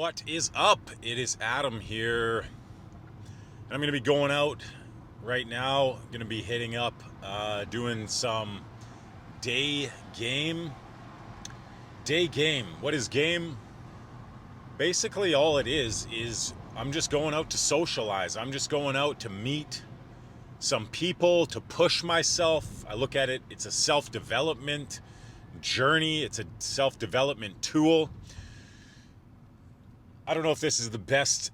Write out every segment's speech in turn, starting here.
What is up? It is Adam here. I'm going to be going out right now. I'm going to be hitting up, doing some day game. Day game. What is game? Basically, all it is I'm just going out to socialize. I'm just going out to meet some people, to push myself. I look at it, it's a self development journey, it's a self development tool. I don't know if this is the best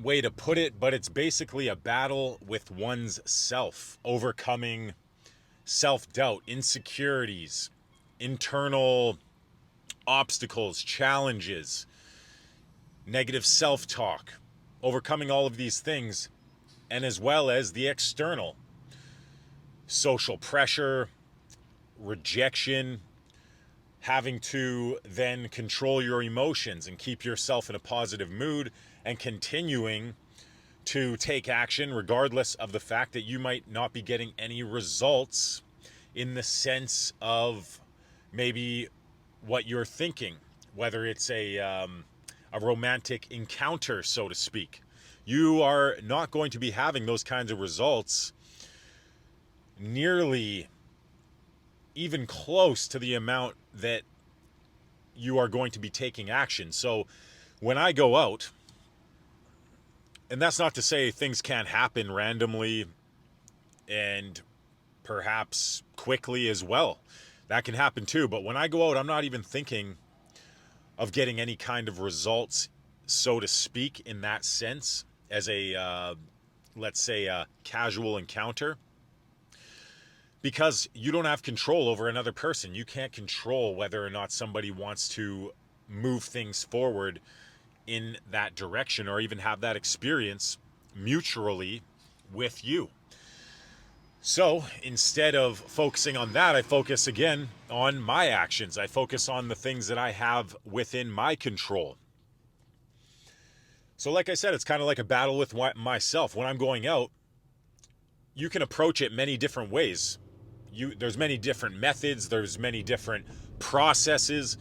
way to put it, but it's basically a battle with one's self, overcoming self-doubt, insecurities, internal obstacles, challenges, negative self-talk, overcoming all of these things, and as well as the external social pressure, rejection, having to then control your emotions and keep yourself in a positive mood and continuing to take action regardless of the fact that you might not be getting any results in the sense of maybe what you're thinking, whether it's a romantic encounter, so to speak. You are not going to be having those kinds of results nearly even close to the amount that you are going to be taking action. So when I go out, and that's not to say things can't happen randomly and perhaps quickly as well. That can happen too. But when I go out, I'm not even thinking of getting any kind of results, so to speak, in that sense, as a, let's say, a casual encounter. Because you don't have control over another person. You can't control whether or not somebody wants to move things forward in that direction or even have that experience mutually with you. So instead of focusing on that, I focus again on my actions. I focus on the things that I have within my control. So like I said, it's kind of like a battle with myself. When I'm going out, you can approach it many different ways. There's many different methods, there's many different processes.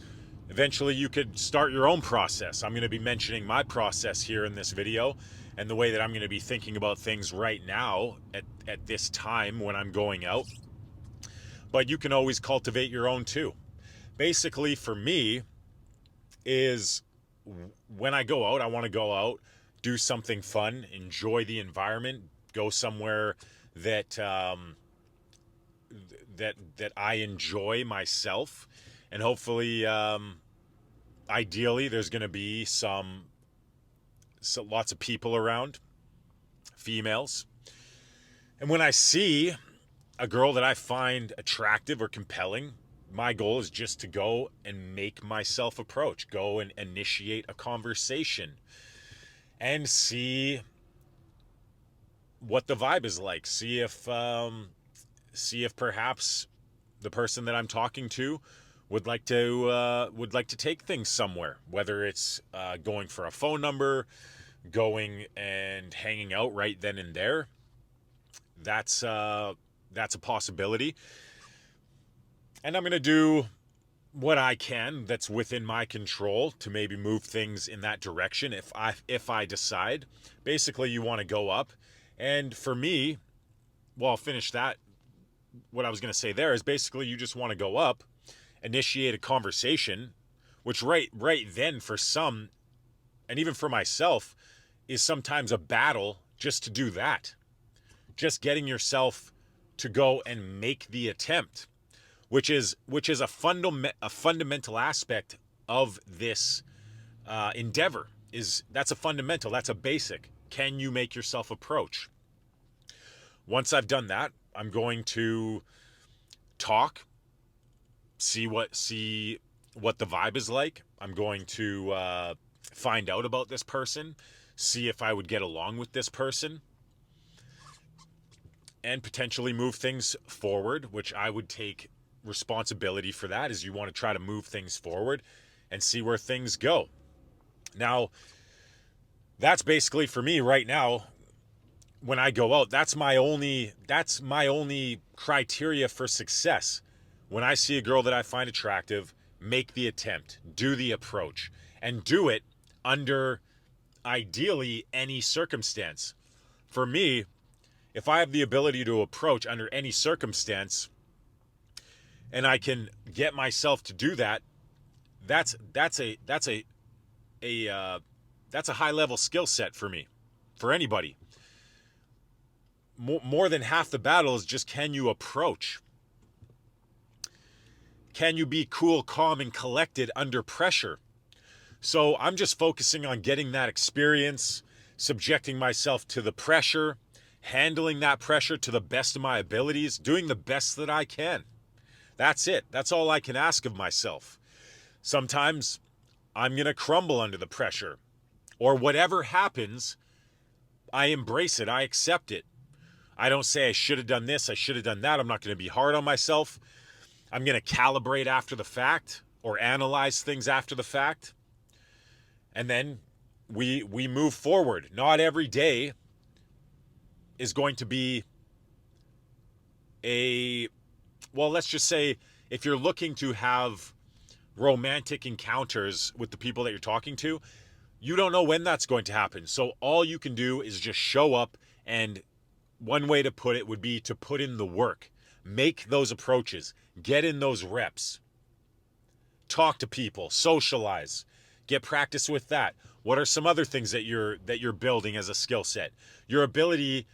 Eventually you could start your own process. I'm going to be mentioning my process here in this video and the way that I'm going to be thinking about things right now at this time when I'm going out. But you can always cultivate your own too. Basically for me is when I go out, I want to go out, do something fun, enjoy the environment, go somewhere that that I enjoy myself, and hopefully ideally there's going to be lots of people around, females. And when I see a girl that I find attractive or compelling, my goal is just to go and make myself approach, go and initiate a conversation and see what the vibe is like, see if perhaps the person that I'm talking to would like to take things somewhere, whether it's going for a phone number, going and hanging out right then and there. That's a possibility. And I'm going to do what I can that's within my control to maybe move things in that direction if I decide. Basically, you want to go up, and for me, well, I'll finish that. What I was going to say there is basically you just want to go up, initiate a conversation, which right then for some, and even for myself, is sometimes a battle just to do that. Just getting yourself to go and make the attempt, which is a fundamental aspect of this endeavor. That's a fundamental, that's a basic. Can you make yourself approach? Once I've done that, I'm going to talk, see what the vibe is like. I'm going to find out about this person, see if I would get along with this person, and potentially move things forward, which I would take responsibility for that, is you want to try to move things forward and see where things go. Now, that's basically for me right now. When I go out, that's my only criteria for success. When I see a girl that I find attractive, make the attempt, do the approach, and do it under ideally any circumstance. For me, if I have the ability to approach under any circumstance and I can get myself to do that, that's a high level skill set for me, for anybody. More than half the battle is just, can you approach? Can you be cool, calm, and collected under pressure? So I'm just focusing on getting that experience, subjecting myself to the pressure, handling that pressure to the best of my abilities, doing the best that I can. That's it. That's all I can ask of myself. Sometimes I'm going to crumble under the pressure, or whatever happens, I embrace it. I accept it. I don't say I should have done this, I should have done that. I'm not going to be hard on myself. I'm going to calibrate after the fact, or analyze things after the fact. And then we move forward. Not every day is going to be let's just say, if you're looking to have romantic encounters with the people that you're talking to, you don't know when that's going to happen. So all you can do is just show up, and one way to put it would be to put in the work. Make those approaches. Get in those reps. Talk to people. Socialize. Get practice with that. What are some other things that you're building as a skill set? Your ability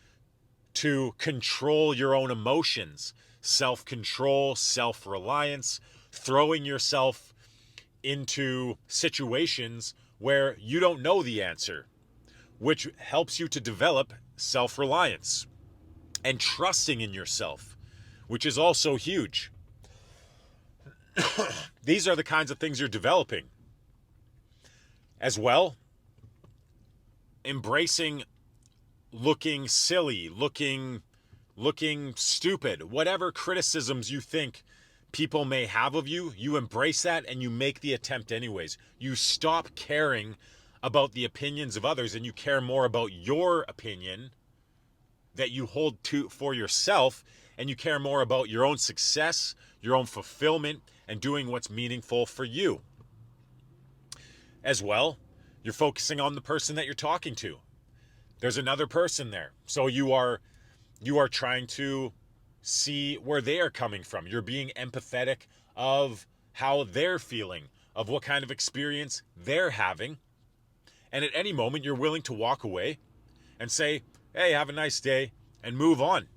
to control your own emotions, self-control, self-reliance, throwing yourself into situations where you don't know the answer, which helps you to develop self-reliance, and trusting in yourself, which is also huge. These are the kinds of things you're developing. As well, embracing looking silly, looking stupid, whatever criticisms you think people may have of you, you embrace that and you make the attempt anyways. You stop caring about the opinions of others and you care more about your opinion that you hold to for yourself, and you care more about your own success, your own fulfillment, and doing what's meaningful for you. As well, you're focusing on the person that you're talking to. There's another person there. So you are trying to see where they are coming from. You're being empathetic of how they're feeling, of what kind of experience they're having. And at any moment, you're willing to walk away and say, hey, have a nice day, and move on.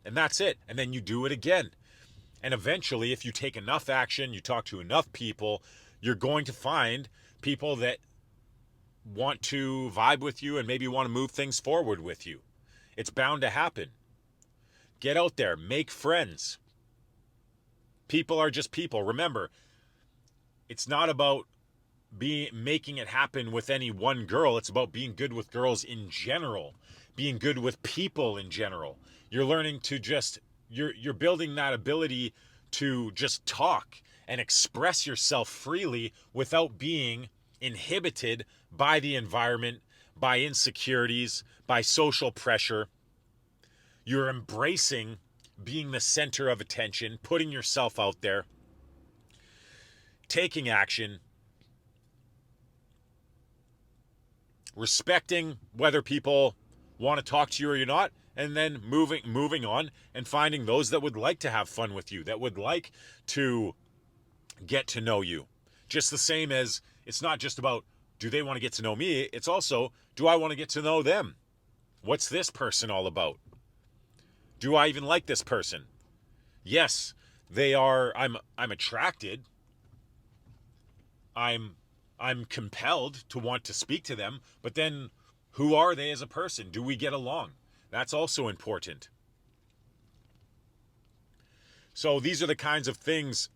And that's it. And then you do it again. And eventually, if you take enough action, you talk to enough people, you're going to find people that want to vibe with you and maybe want to move things forward with you. It's bound to happen. Get out there, make friends. People are just people. Remember, it's not about making it happen with any one girl. It's about being good with girls in general, being good with people in general. You're learning to you're building that ability to just talk and express yourself freely without being inhibited by the environment, by insecurities, by social pressure. You're embracing being the center of attention, putting yourself out there, taking action, respecting whether people want to talk to you or you're not, and then moving on and finding those that would like to have fun with you, that would like to get to know you. Just the same as it's not just about, do they want to get to know me? It's also, do I want to get to know them? What's this person all about? Do I even like this person? Yes, I'm attracted. I'm compelled to want to speak to them, but then who are they as a person? Do we get along? That's also important. So these are the kinds of things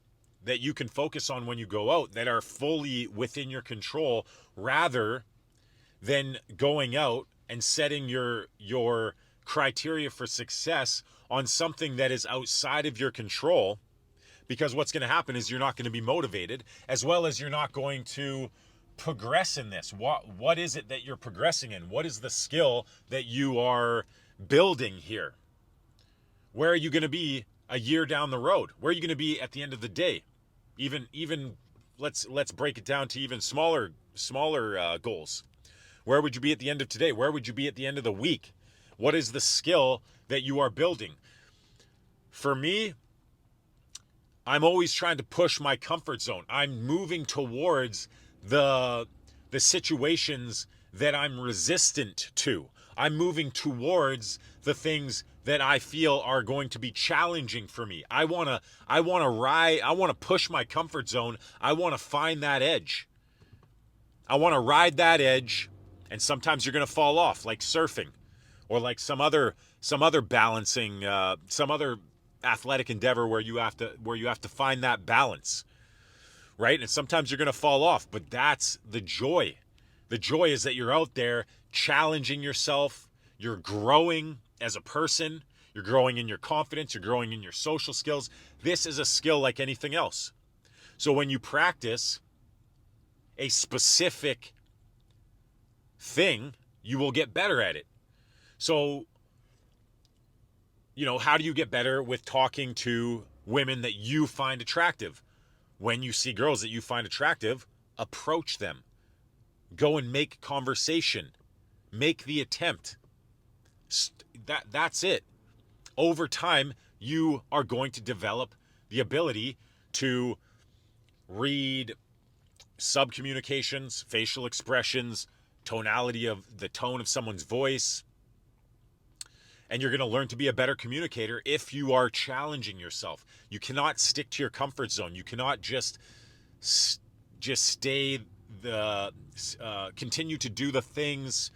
that you can focus on when you go out that are fully within your control, rather than going out and setting your criteria for success on something that is outside of your control. Because what's going to happen is you're not going to be motivated, as well as you're not going to progress in this. What is it that you're progressing in? What is the skill that you are building here? Where are you going to be a year down the road? Where are you going to be at the end of the day? Even let's break it down to even smaller goals. Where would you be at the end of today? Where would you be at the end of the week? What is the skill that you are building? For me, I'm always trying to push my comfort zone. I'm moving towards the situations that I'm resistant to. I'm moving towards the things that I feel are going to be challenging for me. I want to push my comfort zone. I want to find that edge. I want to ride that edge, and sometimes you're going to fall off, like surfing, or like some other balancing, some other athletic endeavor where you have to find that balance, right? And sometimes you're going to fall off, but that's the joy. The joy is that you're out there challenging yourself. You're growing as a person. You're growing in your confidence. You're growing in your social skills. This is a skill like anything else. So when you practice a specific thing, you will get better at it. So, how do you get better with talking to women that you find attractive? When you see girls that you find attractive, approach them. Go and make conversation. Make the attempt. That's it. Over time, you are going to develop the ability to read subcommunications, facial expressions, tonality of the tone of someone's voice. And you're going to learn to be a better communicator if you are challenging yourself. You cannot stick to your comfort zone. You cannot just stay continue to do the things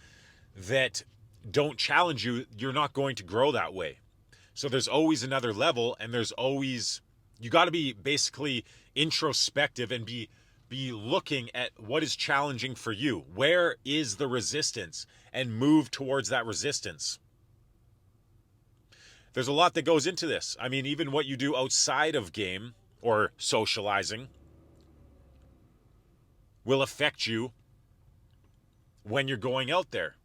that don't challenge you. You're not going to grow that way. So there's always another level, and you got to be basically introspective and be looking at what is challenging for you. Where is the resistance? And move towards that resistance. There's a lot that goes into this. I mean, even what you do outside of game or socializing will affect you when you're going out there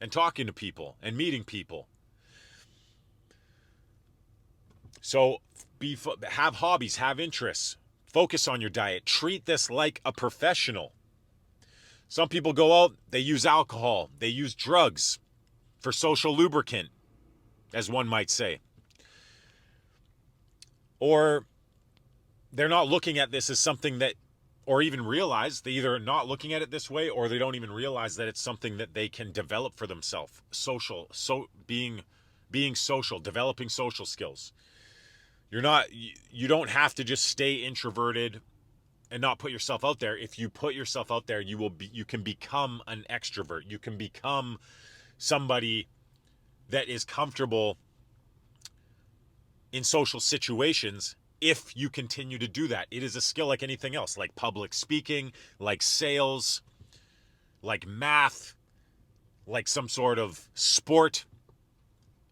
and talking to people and meeting people. So have hobbies, have interests, focus on your diet, treat this like a professional. Some people go out, they use alcohol, they use drugs for social lubricant, as one might say. Or they're not looking at this as something that, or even realize, they either are not looking at it this way, or they don't even realize that it's something that they can develop for themselves. Being social, developing social skills. You don't have to just stay introverted and not put yourself out there. If you put yourself out there, you can become an extrovert. You can become somebody that is comfortable in social situations if you continue to do that. It is a skill like anything else, like public speaking, like sales, like math, like some sort of sport.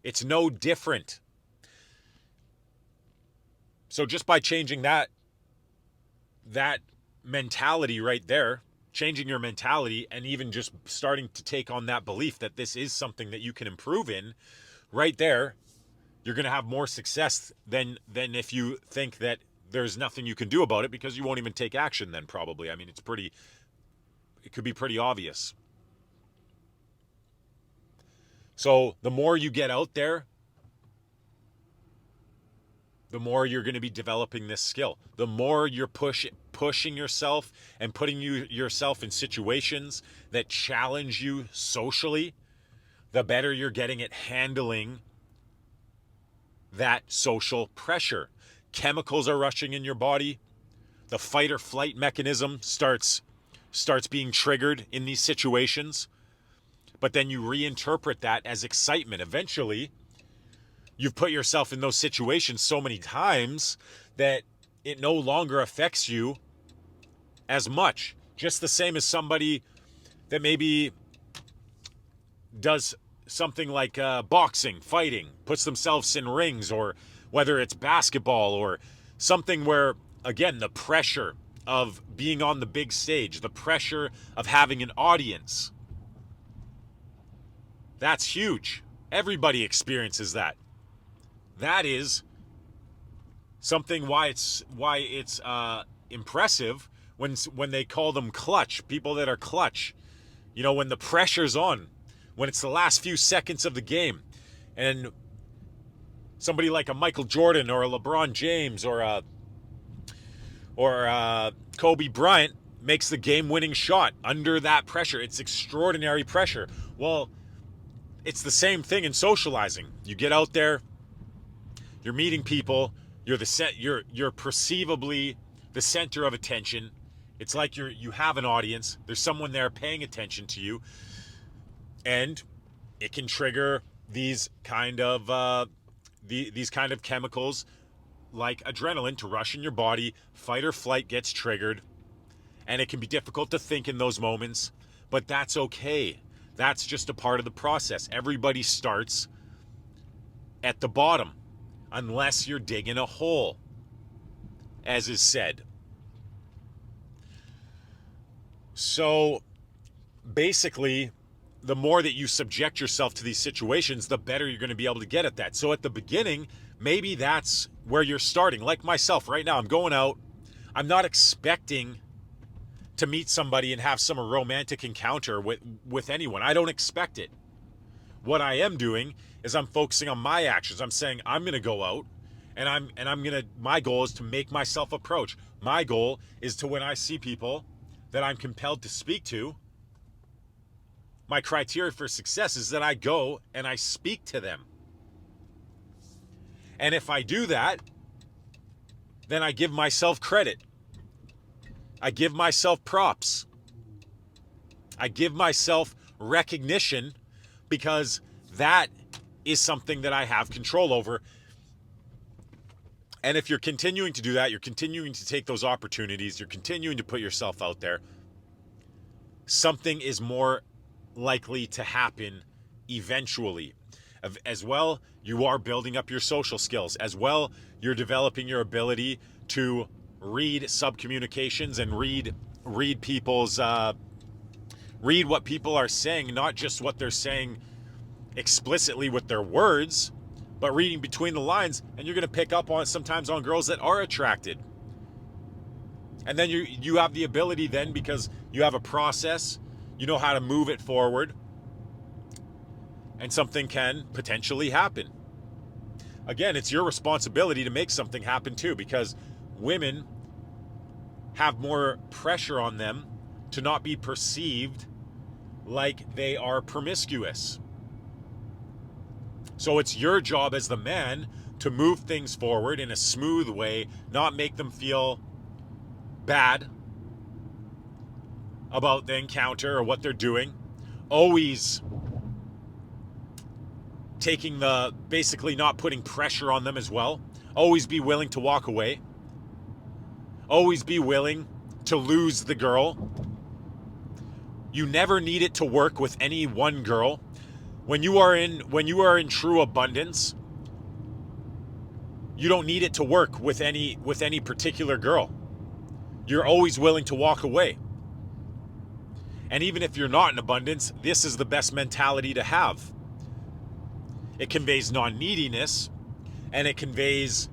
It's no different. So just by changing that mentality right there, changing your mentality, and even just starting to take on that belief that this is something that you can improve in, right there, you're going to have more success than if you think that there's nothing you can do about it, because you won't even take action then, probably. I mean, it could be pretty obvious. So the more you get out there, the more you're going to be developing this skill. The more you're pushing yourself and putting yourself in situations that challenge you socially, the better you're getting at handling that social pressure. Chemicals are rushing in your body. The fight or flight mechanism starts being triggered in these situations. But then you reinterpret that as excitement. Eventually, you've put yourself in those situations so many times that it no longer affects you as much. Just the same as somebody that maybe does something like boxing, fighting, puts themselves in rings, or whether it's basketball or something where, again, the pressure of being on the big stage, the pressure of having an audience, that's huge. Everybody experiences that. That is something why it's impressive when they call them clutch, people that are clutch, you know, when the pressure's on, when it's the last few seconds of the game, and somebody like a Michael Jordan or a LeBron James or a Kobe Bryant makes the game-winning shot under that pressure. It's extraordinary pressure. Well, it's the same thing in socializing. You get out there, you're meeting people, you're perceivably the center of attention. It's like you have an audience. There's someone there paying attention to you, and it can trigger these kind of chemicals like adrenaline to rush in your body. Fight or flight gets triggered, and it can be difficult to think in those moments, but that's okay. That's just a part of the process. Everybody starts at the bottom, unless you're digging a hole, as is said. So basically, the more that you subject yourself to these situations, the better you're going to be able to get at that. So at the beginning, maybe that's where you're starting. Like myself right now, I'm going out. I'm not expecting to meet somebody and have some romantic encounter with anyone. I don't expect it. What I am doing is I'm focusing on my actions. I'm saying I'm going to go out, and my goal is to make myself approach. My goal is to, when I see people that I'm compelled to speak to, my criteria for success is that I go and I speak to them. And if I do that, then I give myself credit. I give myself props. I give myself recognition, because that is something that I have control over. And if you're continuing to do that, you're continuing to take those opportunities, you're continuing to put yourself out there, something is more likely to happen eventually. As well, you are building up your social skills. As well, you're developing your ability to read subcommunications and read people's read what people are saying, not just what they're saying explicitly with their words, but reading between the lines. And you're going to pick up on sometimes on girls that are attracted. And then you have the ability then, because you have a process, you know how to move it forward, and something can potentially happen. Again, it's your responsibility to make something happen too, because women have more pressure on them to not be perceived like they are promiscuous. So it's your job as the man to move things forward in a smooth way, not make them feel bad about the encounter or what they're doing. Always basically not putting pressure on them as well. Always be willing to walk away. Always be willing to lose the girl. You never need it to work with any one girl. When you are in true abundance, you don't need it to work with any particular girl. You're always willing to walk away. And even if you're not in abundance, this is the best mentality to have. It conveys non-neediness, and it conveys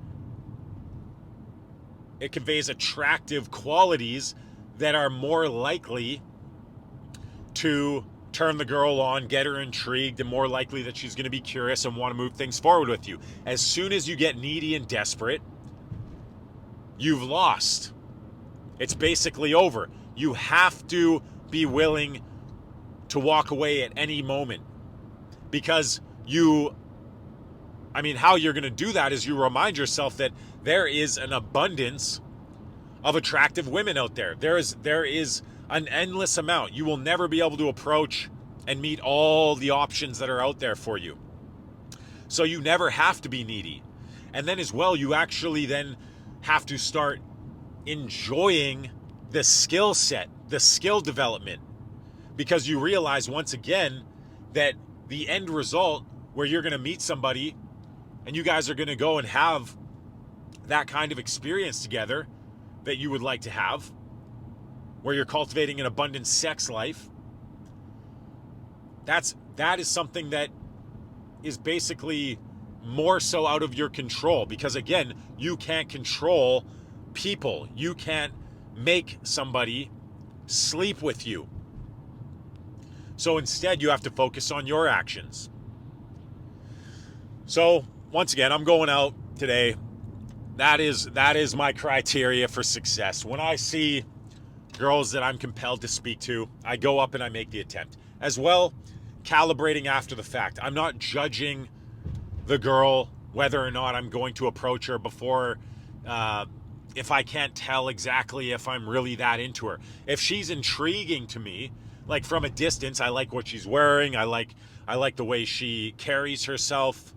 attractive qualities that are more likely to turn the girl on, get her intrigued, and more likely that she's going to be curious and want to move things forward with you. As soon as you get needy and desperate, you've lost. It's basically over. You have to be willing to walk away at any moment, because how you're going to do that is you remind yourself that there is an abundance of attractive women out there. There is an endless amount. You will never be able to approach and meet all the options that are out there for you. So you never have to be needy. And then as well, you actually then have to start enjoying the skill set, the skill development, because you realize once again that the end result, where you're going to meet somebody and you guys are going to go and have that kind of experience together that you would like to have, where you're cultivating an abundant sex life, that is something that is basically more so out of your control, because again, you can't control people. You can't make somebody sleep with you. So instead, you have to focus on your actions. So once again, I'm going out today. That is my criteria for success. When I see girls that I'm compelled to speak to, I go up and I make the attempt. As well, calibrating after the fact. I'm not judging the girl whether or not I'm going to approach her before, if I can't tell exactly if I'm really that into her. If she's intriguing to me, like from a distance, I like what she's wearing, I like the way she carries herself,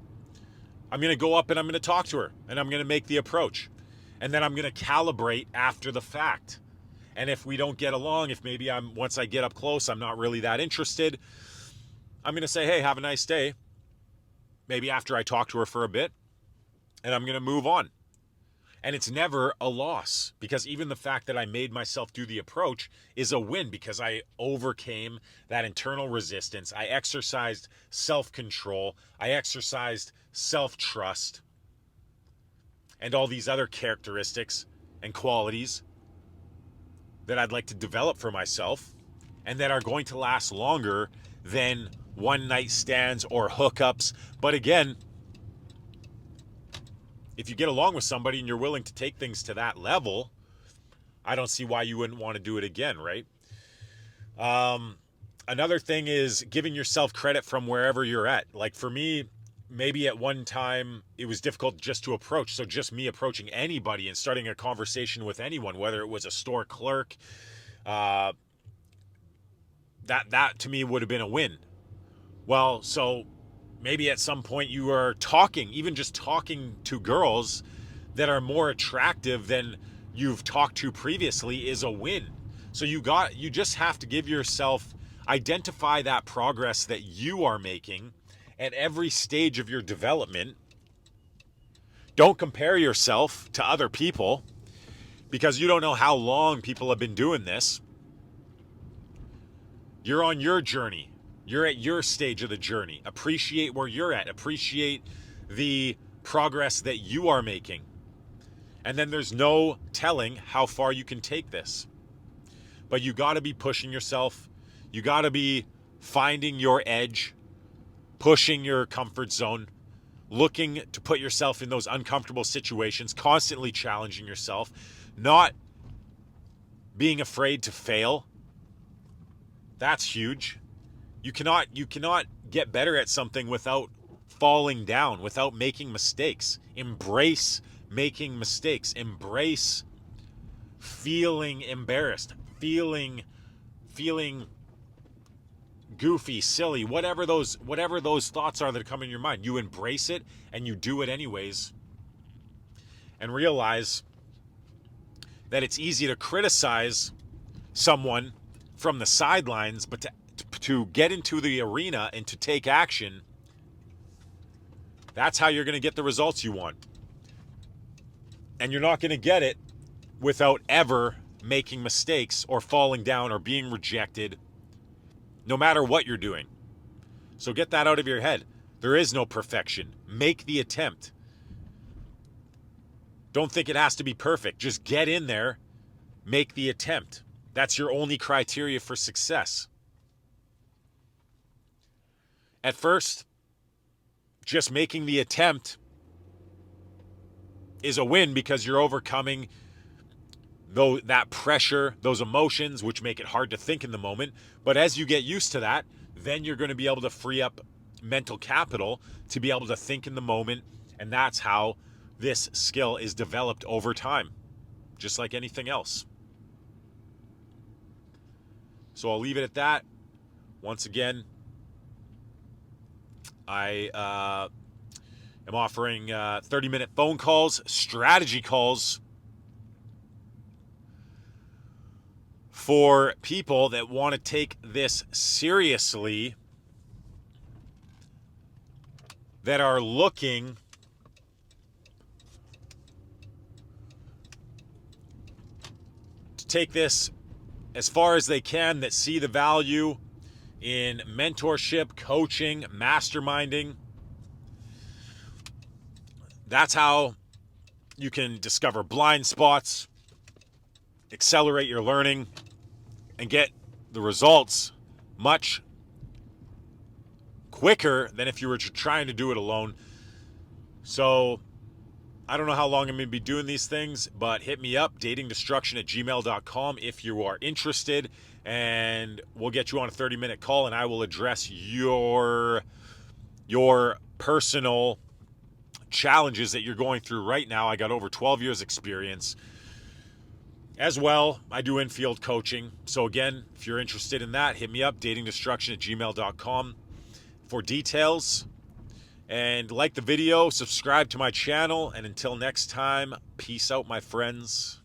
I'm going to go up and I'm going to talk to her and I'm going to make the approach. And then I'm going to calibrate after the fact. And if we don't get along, if maybe once I get up close, I'm not really that interested, I'm going to say, hey, have a nice day. Maybe after I talk to her for a bit, and I'm going to move on. And it's never a loss, because even the fact that I made myself do the approach is a win, because I overcame that internal resistance. I exercised self-control. I exercised self-trust and all these other characteristics and qualities that I'd like to develop for myself and that are going to last longer than one night stands or hookups. But again, if you get along with somebody and you're willing to take things to that level, I don't see why you wouldn't want to do it again, right? Another thing is giving yourself credit from wherever you're at. Like for me, maybe at one time it was difficult just to approach. So just me approaching anybody and starting a conversation with anyone, whether it was a store clerk, that to me would have been a win. Well, so maybe at some point you are talking, even just talking to girls that are more attractive than you've talked to previously is a win. So you just have to give yourself, identify that progress that you are making at every stage of your development. Don't compare yourself to other people, because you don't know how long people have been doing this. You're on your journey. You're at your stage of the journey. Appreciate where you're at. Appreciate the progress that you are making. And then there's no telling how far you can take this. But you got to be pushing yourself. You got to be finding your edge, pushing your comfort zone, looking to put yourself in those uncomfortable situations, constantly challenging yourself, not being afraid to fail. That's huge. You cannot get better at something without falling down, without making mistakes. Embrace making mistakes. Embrace feeling embarrassed, feeling goofy, silly, whatever those thoughts are that come in your mind. You embrace it and you do it anyways. And realize that it's easy to criticize someone from the sidelines, but to get into the arena and to take action, that's how you're going to get the results you want. And you're not going to get it without ever making mistakes or falling down or being rejected, no matter what you're doing. So get that out of your head. There is no perfection. Make the attempt. Don't think it has to be perfect. Just get in there, make the attempt. That's your only criteria for success. At first, just making the attempt is a win, because you're overcoming that pressure, those emotions, which make it hard to think in the moment. But as you get used to that, then you're going to be able to free up mental capital to be able to think in the moment. And that's how this skill is developed over time, just like anything else. So I'll leave it at that. Once again, I am offering 30-minute phone calls, strategy calls, for people that want to take this seriously, that are looking to take this as far as they can, that see the value in mentorship, coaching, masterminding. That's how you can discover blind spots, accelerate your learning and get the results much quicker than if you were trying to do it alone. So I don't know how long I'm going to be doing these things, but hit me up, datingdestruction@gmail.com if you are interested, and we'll get you on a 30-minute call, and I will address your personal challenges that you're going through right now. I got over 12 years experience. As well, I do in-field coaching. So again, if you're interested in that, hit me up, datingdestruction@gmail.com for details. And like the video, subscribe to my channel, and until next time, peace out, my friends.